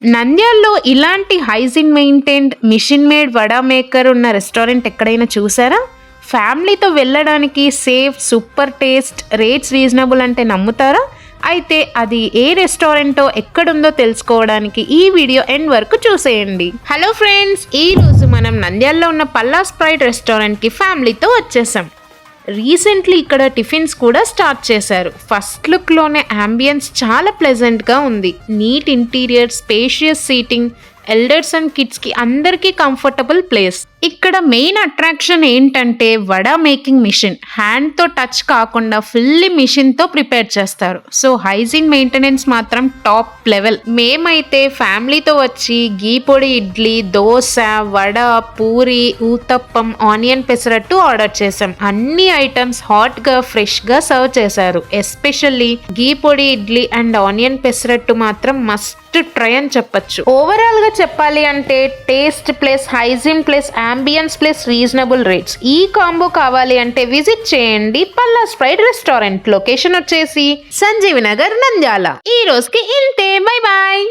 నంద్యాలలో ఇలాంటి hygiene maintained machine made vada maker ఉన్న రెస్టారెంట్ ఎక్కడైనా చూసారా? ఫ్యామిలీతో వెళ్ళడానికి safe, super taste, rates reasonable అంటే నమ్ముతారా? అయితే అది ఏ రెస్టారెంటో ఎక్కడుందో తెలుసుకోవడానికి ఈ వీడియో ఎండ్ వరకు చూసేయండి. హలో ఫ్రెండ్స్, ఈ రోజు మనం నంద్యాలలో ఉన్న పల్లాస్ ప్రైడ్ రెస్టారెంట్కి ఫ్యామిలీతో వచ్చేసాం. రీసెంట్లీ ఇక్కడ టిఫిన్స్ కూడా స్టార్ట్ చేశారు. ఫస్ట్ లుక్లోనే అంబియన్స్ చాలా ప్లెజెంట్గా ఉంది. Neat interior, spacious seating, elders and కిడ్స్కి అందరికీ కంఫర్టబుల్ ప్లేస్. ఇక్కడ మెయిన్ అట్రాక్షన్ ఏంటంటే వడా మేకింగ్ మిషన్. హ్యాండ్తో టచ్ కాకుండా ఫుల్లీ మిషన్తో ప్రిపేర్ చేస్తారు. సో హైజీన్ మెయింటెనెన్స్ మాత్రం టాప్ లెవెల్. మేమైతే ఫ్యామిలీతో వచ్చి గీ పొడి ఇడ్లీ, దోశ, వడ, పూరి, ఊతప్పం, ఆనియన్ పెసరట్టు ఆర్డర్ చేసాం. అన్ని ఐటమ్స్ హాట్గా, ఫ్రెష్గా సర్వ్ చేశారు. Especially ghee podi idli and onion pesarattu మాత్రం మస్ట్ ట్రై అని చెప్పొచ్చు. ఓవరాల్ గా చెప్పాలి అంటే taste plus hygiene plus ambience plus reasonable rates, ఈ కాంబో కావాలి అంటే విజిట్ చేయండి పల్లాస్ ప్రైడ్ రెస్టారెంట్. లొకేషన్ వచ్చేసి సంజీవి నగర్, నంద్యాల. ఈ రోజుకి ఇంతే. Bye bye.